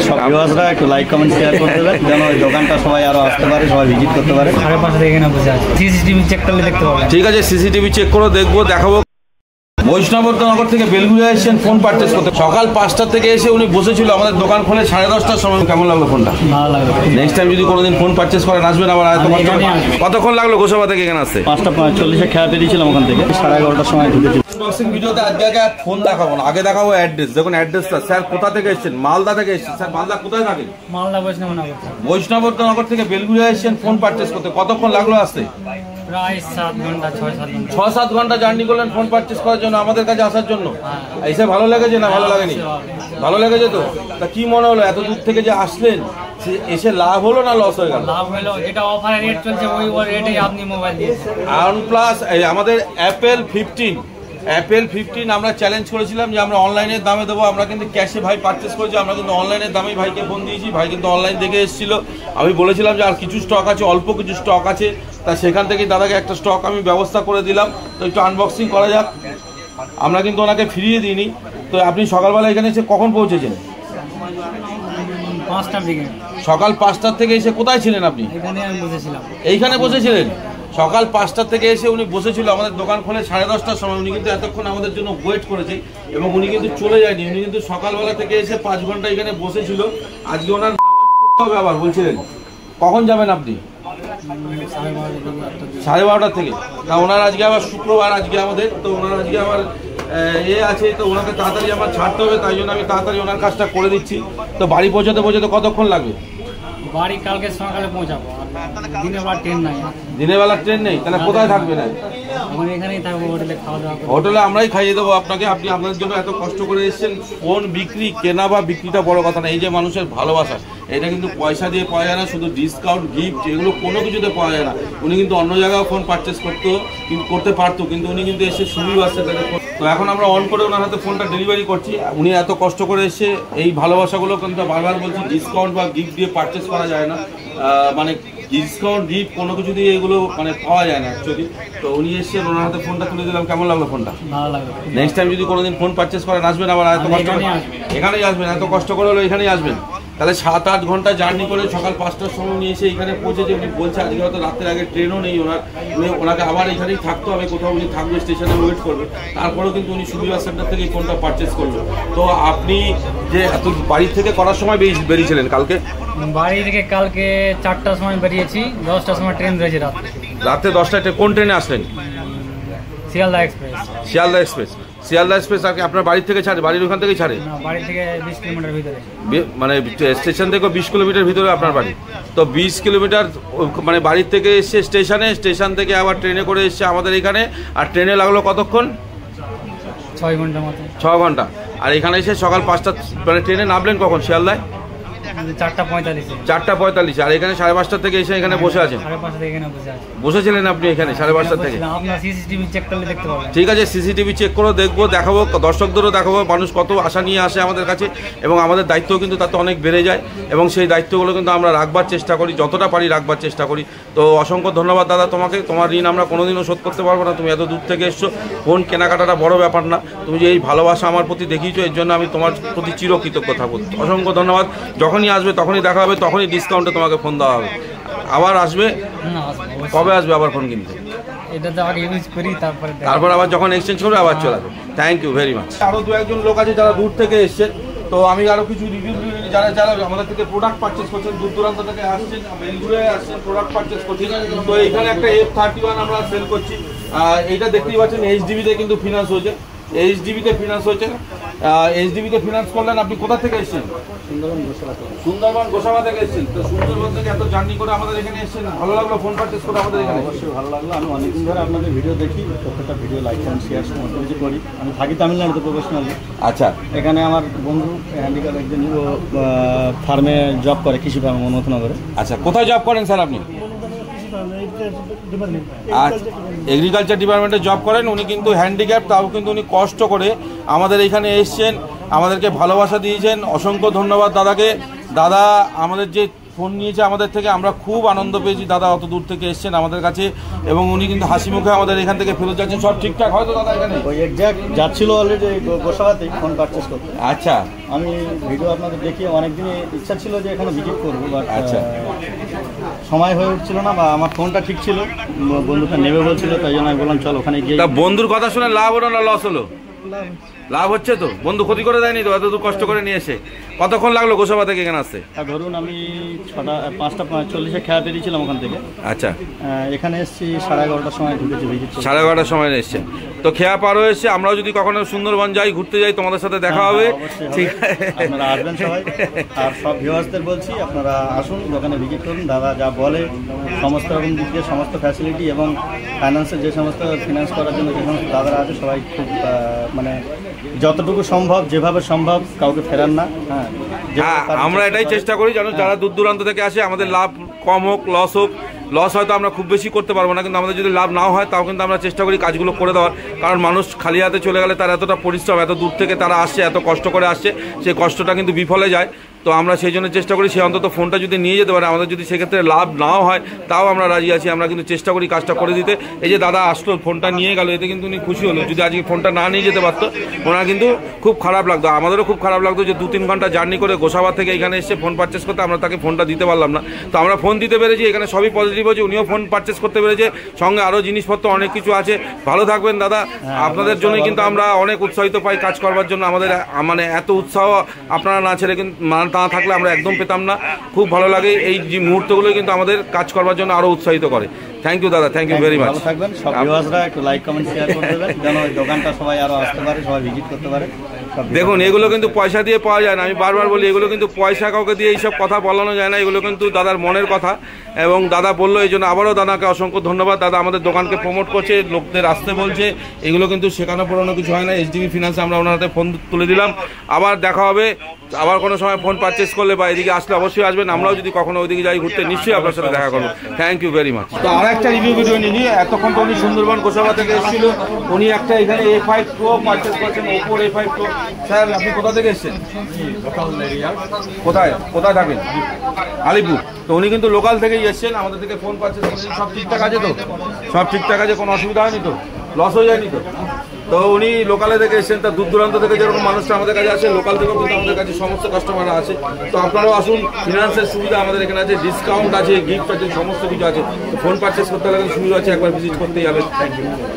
সব ভিউয়ার্সরা একটু লাইক কমেন্ট শেয়ার করতে হবে যেন ওই দোকানটা সবাই আরো আসতে পারে, সবাই ভিজিট করতে পারে। 5:30 থেকে এখানে বসে আছে, সিসিটিভি চেক করলে দেখতে পাবেন। ঠিক আছে, সিসিটিভি চেক করে দেখবো, দেখাবো। বৈষ্ণবনগর থেকে বেলগুড়িয়া এসেছেন ফোন পারচেস করতে। সকাল 5টা থেকে এসে উনি বসেছিল, আমাদের দোকান খোলে 10:30টার সময়। কেমন লাগলো ফোনটা? ভালো লাগলো। নেক্সট টাইম যদি কোনোদিন ফোন পারচেস করেন আসবেন আবার। কতক্ষণ লাগলো গোসাবা থেকে এখানে আসতে? 5:45 খেয়া বেরিয়েছিলাম ওখান থেকে, 11:30টার সময় ঢুকেছি। আনবক্সিং ভিডিওতে আজকে ফোন দেখাবো না, আগে দেখাবো অ্যাড্রেস। দেখুন অ্যাড্রেসটা। স্যার কোথা থেকে এসেছেন? মালদা থেকে এসেছেন। স্যার মালদা কোথায় থাকেন? মালদা বৈষ্ণবনগর। বৈষ্ণবনগর থেকে বেলগুড়িয়া এসেছেন ফোন পারচেস করতে। কতক্ষণ লাগলো আসতে? প্রায় 7 ঘন্টা, 6-7 ঘন্টা। 6-7 ঘন্টা জার্নি করলেন ফোন পারচেস করার জন্য, আমাদের কাছে আসার জন্য। এসে ভালো লেগেছে না ভালো লাগেনি? ভালো লেগেছে তো। তা কি মনে হলো এত দূর থেকে যে আসলেন, এসে লাভ হলো না লস হয়ে গেল? লাভ হলো, যেটা অফারে রেট চলছে ওই রেটেই আপনি মোবাইল দিয়েছেন। OnePlus আমাদের অ্যাপেল 15 আমরা চ্যালেঞ্জ করেছিলাম যে আমরা অনলাইনের দামে দেবো। আমরা কিন্তু ক্যাশে ভাই পারচেস করেছি, আমরা কিন্তু অনলাইনের দামেই ভাইকে ফোন দিয়েছি। ভাই কিন্তু অনলাইন দেখে এসেছিল। আমি বলেছিলাম যে আর কিছু স্টক আছে, অল্প কিছু স্টক আছে, তা সেখান থেকে দাদাকে একটা স্টক আমি ব্যবস্থা করে দিলাম। তো একটু আনবক্সিং করা যাক। আমরা কিন্তু ওনাকে ফিরিয়ে দিইনি। তো আপনি সকালবেলা এখানে এসে কখন পৌঁছেছেন? 5টার দিকে। সকাল 5টার থেকে এসে কোথায় ছিলেন আপনি? এখানে আমি বসেছিলাম। এইখানে বসেছিলেন? সকাল 5টা থেকে এসে উনি বসেছিল, আমাদের দোকান খোলে 10:30টার সময়। উনি কিন্তু এতক্ষণ আমাদের জন্য ওয়েট করেছে এবং উনি কিন্তু চলে যায়নি। উনি কিন্তু সকালবেলা থেকে এসে 5 ঘন্টা এখানে বসেছিল। আজকে ওনার নামাজ পড়তে হবে আবার বলছিলেন। কখন যাবেন আপনি? 12:30 থেকে। না ওনার আজকে আবার শুক্রবার, আজকে আমাদের তো ওনার আজকে আবার আছে, তো ওনাকে তাড়াতাড়ি আমার ছাড়তে হবে, তাই জন্য আমি তাড়াতাড়ি ওনার কাজটা করে দিচ্ছি। তো বাড়ি পৌঁছাতে কতক্ষণ লাগবে? বাড়ি কালকে সকালে পৌঁছাবো। দিনের বেলা ট্রেন নাই। দিনের বেলা ট্রেন নেই? তাহলে কোথায় থাকবেন? আমরা এখানেই থাকবো, হোটেলে খাওয়া দাওয়া করবো। হোটেলে আমরাই খাইয়ে দেবো আপনাকে। আপনি আপনাদের জন্য এত কষ্ট করে এসেছেন। ফোন বিক্রি, কেনা বা বিক্রিটা বড় কথা না, এই যে মানুষের ভালোবাসা, এটা কিন্তু পয়সা দিয়ে পাওয়া যায় না। শুধু ডিসকাউন্ট, গিফট, এগুলো কোনো কিছুতে পাওয়া যায় না। উনি কিন্তু অন্য জায়গায় ফোন পারচেস করতে পারতো, কিন্তু উনি কিন্তু এসে সুবিধা আসছে। তো এখন আমরা অন করে ওনার হাতে ফোনটা ডেলিভারি করছি। উনি এত কষ্ট করে এসে এই ভালোবাসাগুলো কিন্তু বারবার বলছি, ডিসকাউন্ট বা গিফট দিয়ে পারচেস করা যায় না। মানে ডিসকাউন্ট, গিফট কোনো কিছু দিয়ে এগুলো মানে পাওয়া যায় না অ্যাকচুয়ালি। তো উনি এসেছেন, ওনার হাতে ফোনটা তুলে দিলাম। কেমন লাগলো ফোনটা? ভালো লাগলো। নেক্সট টাইম যদি কোনোদিন ফোন পারচেস করেন আসবেন আবার। এত কষ্ট এখানেই আসবেন, এত কষ্ট করে হলো এখানেই আসবেন। তাহলে 7-8 ঘন্টা জার্নি করে সকাল 5টার সময় নিয়ে এসে এখানে পৌঁছেছে। উনি বলছে আজকে হয়তো রাতের আগে ট্রেনও নেই ওনাকে আবার এখানেই থাকতে হবে, কোথাও উনি থাকবে, স্টেশনে ওয়েট করবে। তারপরেও কিন্তু উনি সুবিধা সেন্টার থেকে ফোনটা পারচেস করলো। তো আপনি যে এত বাড়ি থেকে করার সময় বেরিয়েছিলেন কালকে? বাড়ি থেকে কালকে 4টার সময় বেরিয়েছি, 10টার সময় ট্রেন রয়েছে রাতে 10টায়। কোন ট্রেনে আসলেন? শিয়ালদা এক্সপ্রেস। শিয়ালদা এক্সপ্রেস আর কি আপনার বাড়ি থেকে ছাড়ে? বাড়ির ওখান থেকেই ছাড়ে? বাড়ি থেকে 20 কিলোমিটার ভিতরে, মানে স্টেশন থেকে 20 কিলোমিটার ভিতরে আপনার বাড়ি। তো 20 কিলোমিটার মানে বাড়ির থেকে এসে স্টেশন থেকে আবার ট্রেনে করে এসছে আমাদের এখানে। আর ট্রেনে লাগলো কতক্ষণ? 6 ঘন্টা মতো। 6 ঘন্টা। আর এখানে এসে সকাল 5টা, মানে ট্রেনে নামলেন কখন শিয়ালদায়? 4:45। আর এখানে 5:30 থেকে এসে এখানে বসে আছেন? 5:30 থেকে এখানে বসে আছি। বসেছিলেন আপনি এখানে 5:30 থেকে? আপনার সিসিটিভি চেক করলে দেখতে পাবেন। ঠিক আছে, সিসিটিভি চেক করে দেখবো, দেখাবো, দর্শকদেরও দেখাবো মানুষ কত আশা নিয়ে আসে আমাদের কাছে। এবং আমাদের দায়িত্ব কিন্তু তাতে অনেক বেড়ে যায় এবং সেই দায়িত্বগুলো কিন্তু আমরা রাখবার চেষ্টা করি, যতটা পারি রাখবার চেষ্টা করি। তো অসংখ্য ধন্যবাদ দাদা তোমাকে। তোমার ঋণ আমরা কোনোদিনও শোধ করতে পারবো না। তুমি এত দূর থেকে এসছো, ফোন কেনাকাটাটা বড় ব্যাপার না। তুমি যে এই ভালোবাসা আমার প্রতি দেখিয়েছো, এর জন্য আমি তোমার প্রতি চিরকৃতজ্ঞ থাকবো। অসংখ্য ধন্যবাদ। যখনই আসবে তখনই দেখা হবে, তখনই ডিসকাউন্টে তোমাকে ফোন দেওয়া হবে। আবার আসবে? কবে আসবে আবার ফোন কিনতে? তারপর আবার যখন এক্সচেঞ্জ করবে আবার চলে আসবে। Thank you very much. আরও 2-1 লোক আছে যারা দূর থেকে এসছে, তো আমি আরও কিছু রিভিউ যারা আমাদের থেকে প্রোডাক্ট পারচেস করছেন, দূর দূরান্ত থেকে আসছেন, বেলগুড়ে আসছেন, প্রোডাক্ট পারচেস করছেন। তো এখানে একটা F31 আমরা সেল করছি। এইটা দেখতেই পাচ্ছেন HDB-তে কিন্তু ফিনান্স হয়েছে। HDB-তে ফিনান্স হয়েছে। HDB-তে ফিনান্স করলেন। আপনি কোথা থেকে এসেছেন? সুন্দরবন গোসাবা থেকে এসেছেন। তো সুন্দরবন থেকে এত জার্নি করে আমাদের এখানে এসেছেন, ভালো লাগলো ফোন পারচেস করে আমাদের এখানে? অবশ্যই ভালো লাগলো। আমি অনেকদিন ধরে আপনাদের ভিডিও দেখি, প্রত্যেকটা ভিডিও লাইক কমেন্ট শেয়ার সমস্ত কিছু করি। আমি থাকি তামিলনাড়ুতে প্রফেশনালি। আচ্ছা। এখানে আমার বন্ধু হ্যান্ডিক্যাপ একজন ফার্মে জব করে, কৃষি ফার্মে মনোহরনগরে। আচ্ছা, কোথায় জব করেন স্যার আপনি? এগ্রিকালচার ডিপার্টমেন্টে জব করেন। উনি কিন্তু হ্যান্ডিক্যাপ, তাও কিন্তু উনি কষ্ট করে আমাদের এখানে এসছেন, আমাদেরকে ভালোবাসা দিয়েছেন। অসংখ্য ধন্যবাদ দাদাকে। দাদা আমাদের যে ফোন নিয়েছে আমাদের থেকে, আমরা খুব আনন্দ পেয়েছি। দাদা অত দূর থেকে এসেছেন আমাদের কাছে এবং উনি কিন্তু হাসি মুখে আমাদের এখান থেকে ফেরত যাচ্ছেন। সব ঠিকঠাক হয়তো দাদা এখানে? ওই এক্স্যাক্ট যাচ্ছিল অলরেডি গোসাবাতেই ফোন পারচেস করতে। আচ্ছা, আমি ভিডিও আপনাদের দেখিয়ে অনেকদিনই ইচ্ছা ছিল যে এখানে ভিজিট করবো, বাট আচ্ছা সময় হয়ে উঠছিল না, বা আমার ফোনটা ঠিক ছিল, বন্ধুটা নেবে বলছিল, তাই জন্য আমি বললাম চল ওখানে গিয়ে। তা বন্ধুর কথা শুনে লাভ হলো না লস হলো? লাভ হচ্ছে তো, বন্ধু ক্ষতি করে দেয়নি তো? এত দূর কষ্ট করে নিয়ে এসে কতক্ষণ লাগলো গোসাবা থেকে এখানে আসতে? ধরুন আমি 5টা 40 খেয়া বেরিয়েছিলাম ওখান থেকে। আচ্ছা, এখানে এসেছি 11:30টার সময় ঢুকেছি ভিজিট। 11:30টার সময় এসছেন তো খেয়া পার হয়ে এসছে। আমরাও যদি কখনো সুন্দরবন যাই, ঘুরতে যাই, তোমাদের সাথে দেখা হবে। ঠিক আছে, আপনারা আসবেন সবাই। আর সব ভিউয়ার্সদের বলছি আপনারা আসুন, দোকানে ভিজিট করুন। দাদা যা বলে সমস্ত রকম দিক দিয়ে সমস্ত ফ্যাসিলিটি এবং ফাইন্যান্সের যে সমস্ত ফিনান্স করার জন্য যে সমস্ত দাদারা আছে সবাই খুব মানে যতটুকু সম্ভব, যেভাবে সম্ভব কাউকে ফেরান না। হ্যাঁ, আমরা এটাই চেষ্টা করি যেন যারা দূর দূরান্ত থেকে আসে আমাদের লাভ কম হোক, লস হোক। লস হয়তো আমরা খুব বেশি করতে পারবো না, কিন্তু আমাদের যদি লাভ নাও হয় তাও কিন্তু আমরা চেষ্টা করি কাজগুলো করে দেওয়ার। কারণ মানুষ খালি হাতে চলে গেলে তার এতটা পরিশ্রম, এত দূর থেকে তারা আসছে, এত কষ্ট করে আসছে, সেই কষ্টটা কিন্তু বিফলে যায়। তো আমরা সেই জন্য চেষ্টা করি সে অন্তত ফোনটা যদি নিয়ে যেতে পারে, আমাদের যদি সেক্ষেত্রে লাভ নাও হয় তাও আমরা রাজি আছি। আমরা কিন্তু চেষ্টা করি কাজটা করে দিতে। এই যে দাদা আসলো, ফোনটা নিয়ে গেল, এতে কিন্তু উনি খুশি হলো। যদি আজকে ফোনটা না নিয়ে যেতে পারতো ওনার কিন্তু খুব খারাপ লাগতো, আমাদেরও খুব খারাপ লাগতো যে 2-3 ঘন্টা জার্নি করে গোসাবা থেকে এখানে এসে ফোন পারচেস করতে, আমরা তাকে ফোনটা দিতে পারলাম না। তো আমরা ফোন দিতে পেরেছি, এখানে সবই পজিটিভ হচ্ছে। উনিও ফোন পারচেস করতে পেরেছে, সঙ্গে আরও জিনিসপত্র অনেক কিছু আছে। ভালো থাকবেন দাদা, আপনাদের জন্যই কিন্তু আমরা অনেক উৎসাহিত পাই কাজ করবার জন্য। আমাদের মানে এত উৎসাহ আপনারা না ছেড়ে কিন্তু না থাকলে আমরা একদম পেতাম না। খুব ভালো লাগে, এই যে মুহূর্তগুলো কিন্তু আমাদের কাজ করবার জন্য আরো উৎসাহিত করে। থ্যাংক ইউ দাদা, থ্যাংক ইউ ভেরি মাচ। ভালো থাকবেন। সব ভিউয়ার্সরা একটু লাইক কমেন্ট শেয়ার করে দেবেন যেন ওই দোকানটা সবাই আরো আসতে পারে, সবাই ভিজিট করতে পারে। দেখুন, এগুলো কিন্তু পয়সা দিয়ে পাওয়া যায় না, আমি বারবার বলি, এগুলো কিন্তু পয়সা কাউকে দিয়ে এইসব কথা বলানো যায় না। এগুলো কিন্তু দাদার মনের কথা, এবং দাদা বললো, এই জন্য আবারও দাদাকে অসংখ্য ধন্যবাদ। দাদা আমাদের দোকানকে প্রমোট করছে, লোকদের আসতে বলছে, এগুলো কিন্তু শেখানো পড়ানো কিছু হয় না। এইচডিবি ফিনান্সে আমরা ওনার হাতে ফোন তুলে দিলাম। আবার দেখা হবে, আবার কোনো সময় ফোন পারচেস করলে বা এদিকে আসলে অবশ্যই আসবেন। আমরাও যদি কখনো ওইদিকে যাই ঘুরতে, নিশ্চয়ই আপনার সাথে দেখা করবো। Thank you very much. তো আর একটা রিভিউ ভিডিও নিয়ে এতক্ষণ তো উনি সুন্দরবন গোসাবা থেকে এসেছিল, উনি একটা এখানে A5 Pro পারচেস করছেন, Oppo A5 Pro। স্যার আপনি কোথা থেকে এসেছেন? কোথায় কোথায় থাকেন? আলিপুর। তো উনি কিন্তু লোকাল থেকেই এসেছেন, আমাদের থেকে ফোন পারচেস করেছেন। সব ঠিকঠাক আছে তো? সব ঠিকঠাক আছে, কোনো অসুবিধা হয়নি তো? লস হয়ে যায়নি তো? তো উনি লোকালে থেকে এসেছেন, তার দূর দূরান্ত থেকে যেরকম মানুষটা আমাদের কাছে আসে, লোকাল থেকেও কিন্তু আমাদের কাছে সমস্ত কাস্টমাররা আছে। তো আপনারাও আসুন, ফিনান্সের সুবিধা আমাদের এখানে আছে, ডিসকাউন্ট আছে, গিফট আছে, সমস্ত কিছু আছে। তো ফোন পারচেস করতে গেলে সুবিধা আছে, একবার ভিজিট করতেই যাবেন। Thank you.